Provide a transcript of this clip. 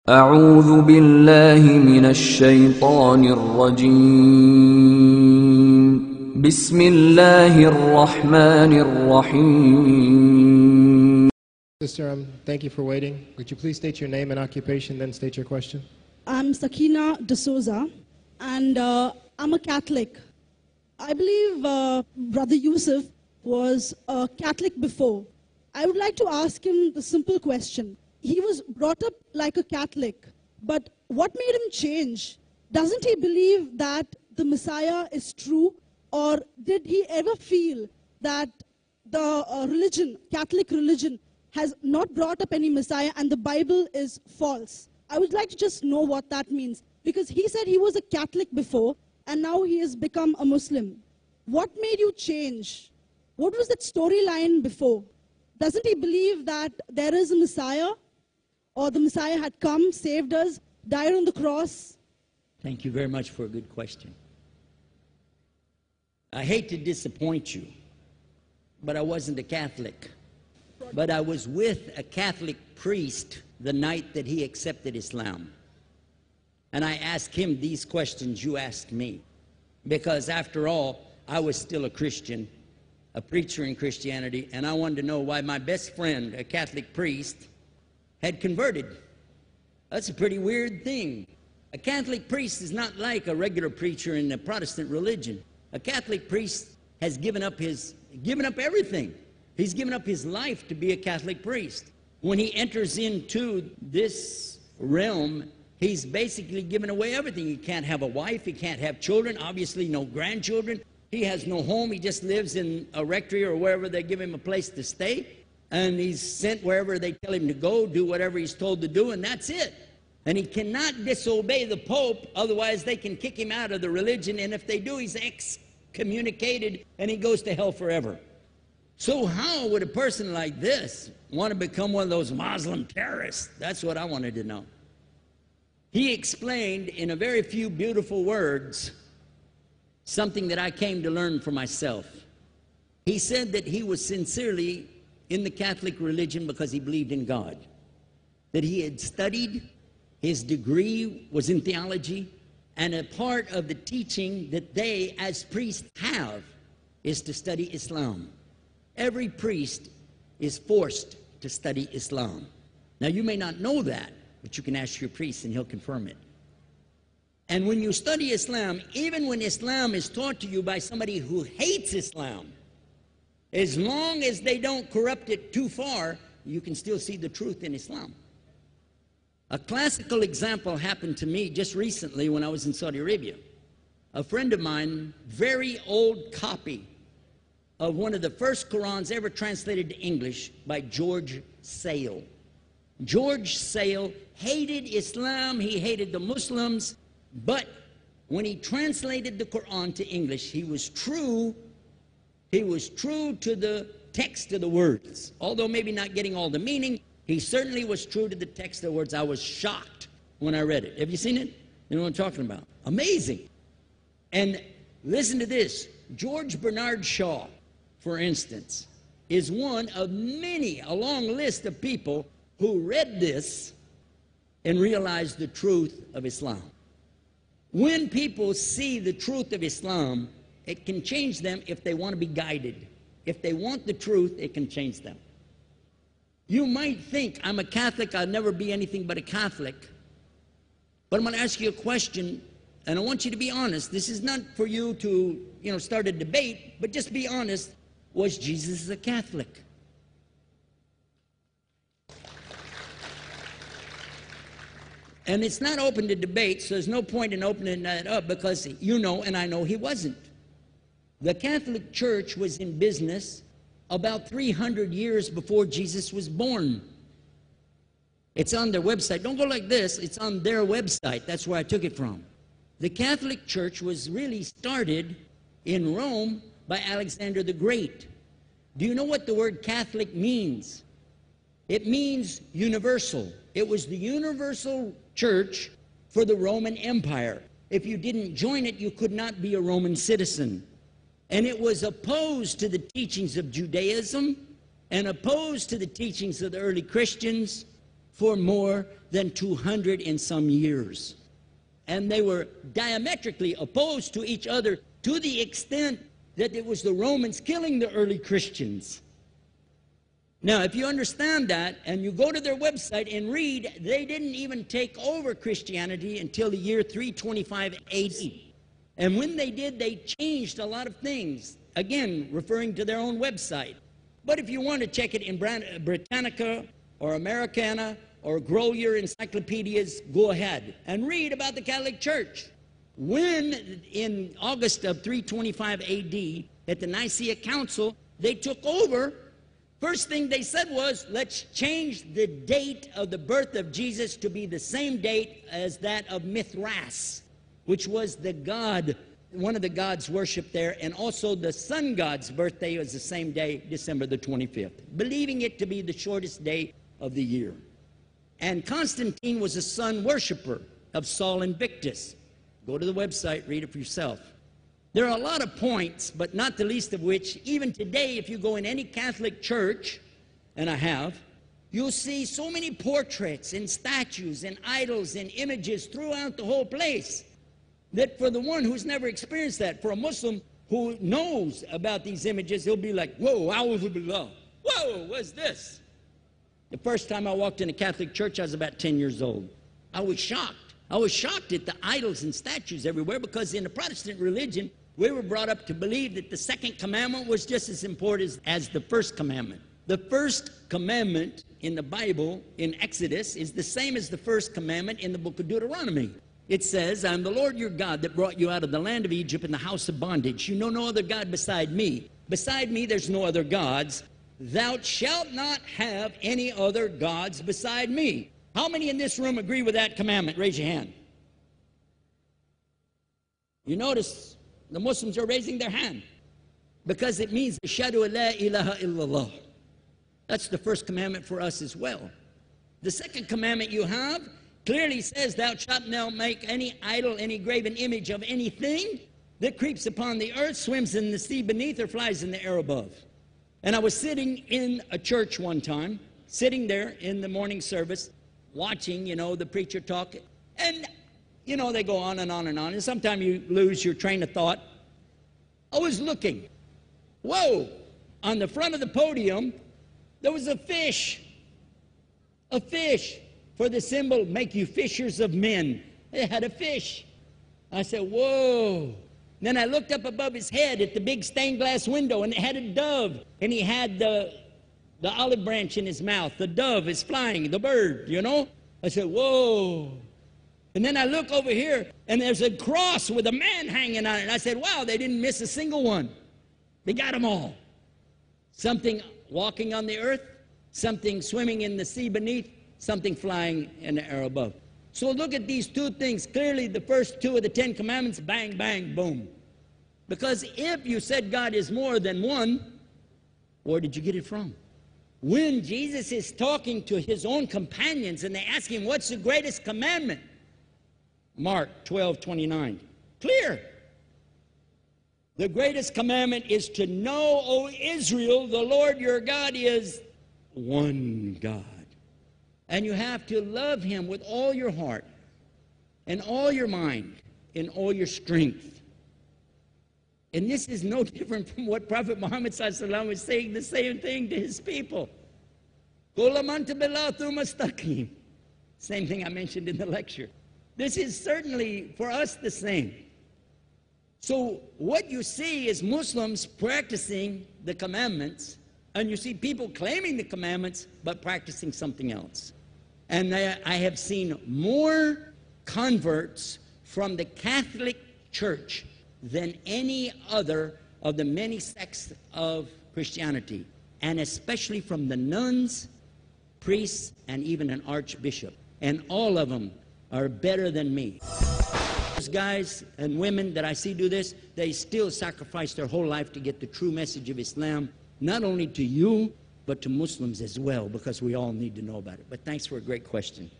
أعوذ بالله من الشيطان الرجيم بسم الله الرحمن الرحيم. Sister, thank you for waiting. Would you please state your name and occupation, then state your question? I'm Sakina D'Souza, and I'm a Catholic. I believe Brother Yusuf was a Catholic before. I would like to ask him the simple question. He was brought up like a Catholic, but what made him change? Doesn't he believe that the Messiah is true, or did he ever feel that the Catholic religion, has not brought up any Messiah and the Bible is false? I would like to just know what that means, because he said he was a Catholic before and now he has become a Muslim. What made you change? What was that storyline before? Doesn't he believe that there is a Messiah, or the Messiah had come, saved us, died on the cross? Thank you very much for a good question. I hate to disappoint you, but I wasn't a Catholic. But I was with a Catholic priest the night that he accepted Islam. And I asked him these questions you asked me. Because after all, I was still a Christian, a preacher in Christianity, and I wanted to know why my best friend, a Catholic priest, had converted. That's a pretty weird thing. A Catholic priest is not like a regular preacher in the Protestant religion. A Catholic priest has given up everything. He's given up his life to be a Catholic priest. When he enters into this realm, he's basically given away everything. He can't have a wife, he can't have children, obviously no grandchildren. He has no home, he just lives in a rectory or wherever they give him a place to stay. And he's sent wherever they tell him to go, do whatever he's told to do, and that's it. And he cannot disobey the Pope, otherwise they can kick him out of the religion, and if they do, he's excommunicated and he goes to hell forever. So how would a person like this want to become one of those Muslim terrorists? That's what I wanted to know. He explained in a very few beautiful words something that I came to learn for myself. He said that he was sincerely in the Catholic religion because he believed in God, that he had studied, his degree was in theology, and a part of the teaching that they as priests have is to study Islam. Every priest is forced to study Islam. Now you may not know that, but you can ask your priest and he'll confirm it. And when you study Islam, even when Islam is taught to you by somebody who hates Islam, as long as they don't corrupt it too far, you can still see the truth in Islam. A classical example happened to me just recently when I was in Saudi Arabia. A friend of mine, very old copy of one of the first Qurans ever translated to English by George Sale. George Sale hated Islam, he hated the Muslims, but when he translated the Quran to English, he was true to the text of the words. Although maybe not getting all the meaning, he certainly was true to the text of the words. I was shocked when I read it. Have you seen it? You know what I'm talking about? Amazing. And listen to this. George Bernard Shaw, for instance, is one of many, a long list of people who read this and realized the truth of Islam. When people see the truth of Islam, it can change them if they want to be guided. If they want the truth, it can change them. You might think, I'm a Catholic, I'll never be anything but a Catholic. But I'm going to ask you a question, and I want you to be honest. This is not for you to, start a debate, but just be honest. Was Jesus a Catholic? And it's not open to debate, so there's no point in opening that up, because you know and I know he wasn't. The Catholic Church was in business about 300 years before Jesus was born. It's on their website. Don't go like this. It's on their website. That's where I took it from. The Catholic Church was really started in Rome by Alexander the Great. Do you know what the word Catholic means? It means universal. It was the universal church for the Roman Empire. If you didn't join it, you could not be a Roman citizen. And it was opposed to the teachings of Judaism and opposed to the teachings of the early Christians for more than 200 and some years. And they were diametrically opposed to each other to the extent that it was the Romans killing the early Christians. Now, if you understand that, and you go to their website and read, they didn't even take over Christianity until the year 325 AD. And when they did, they changed a lot of things, again, referring to their own website. But if you want to check it in Britannica or Americana or grow your encyclopedias, go ahead and read about the Catholic Church. When, in August of 325 AD, at the Nicaea Council, they took over, first thing they said was, let's change the date of the birth of Jesus to be the same date as that of Mithras, which was the god, one of the gods worshipped there, and also the sun god's birthday was the same day, December the 25th, believing it to be the shortest day of the year. And Constantine was a sun worshiper of Sol Invictus. Go to the website, read it for yourself. There are a lot of points, but not the least of which, even today, if you go in any Catholic church, and I have, you'll see so many portraits and statues and idols and images throughout the whole place that for the one who's never experienced that, for a Muslim who knows about these images, he'll be like, whoa, a'udhu billah. Whoa, what's this? The first time I walked in a Catholic church, I was about 10 years old. I was shocked. I was shocked at the idols and statues everywhere, because in the Protestant religion, we were brought up to believe that the second commandment was just as important as the first commandment. The first commandment in the Bible, in Exodus, is the same as the first commandment in the book of Deuteronomy. It says, I'm the Lord your God that brought you out of the land of Egypt in the house of bondage. You know no other God beside me. Beside me there's no other gods. Thou shalt not have any other gods beside me. How many in this room agree with that commandment? Raise your hand. You notice the Muslims are raising their hand because it means Ashhadu la ilaha illallah. That's the first commandment for us as well. The second commandment you have clearly says, thou shalt not make any idol, any graven image of anything that creeps upon the earth, swims in the sea beneath, or flies in the air above. And I was sitting in a church one time, sitting there in the morning service, watching, the preacher talk, and, they go on and on and on, and sometimes you lose your train of thought. I was looking. Whoa! On the front of the podium, there was a fish. A fish. For the symbol, make you fishers of men. It had a fish. I said, whoa. Then I looked up above his head at the big stained glass window, and it had a dove, and he had the olive branch in his mouth. The dove is flying, the bird, I said, whoa. And then I look over here, and there's a cross with a man hanging on it. I said, wow, they didn't miss a single one. They got them all. Something walking on the earth, something swimming in the sea beneath, something flying in the air above. So look at these two things. Clearly, the first two of the 10 commandments, bang, bang, boom. Because if you said God is more than one, where did you get it from? When Jesus is talking to his own companions and they ask him, what's the greatest commandment? Mark 12:29. Clear. The greatest commandment is to know, O Israel, the Lord your God is one God. And you have to love him with all your heart and all your mind and all your strength. And this is no different from what Prophet Muhammad ﷺ was saying, the same thing to his people. Same thing I mentioned in the lecture. This is certainly for us the same. So what you see is Muslims practicing the commandments, and you see people claiming the commandments but practicing something else. And I have seen more converts from the Catholic Church than any other of the many sects of Christianity, and especially from the nuns, priests, and even an archbishop. And all of them are better than me. Those guys and women that I see do this, they still sacrifice their whole life to get the true message of Islam, not only to you, but to Muslims as well, because we all need to know about it. But thanks for a great question.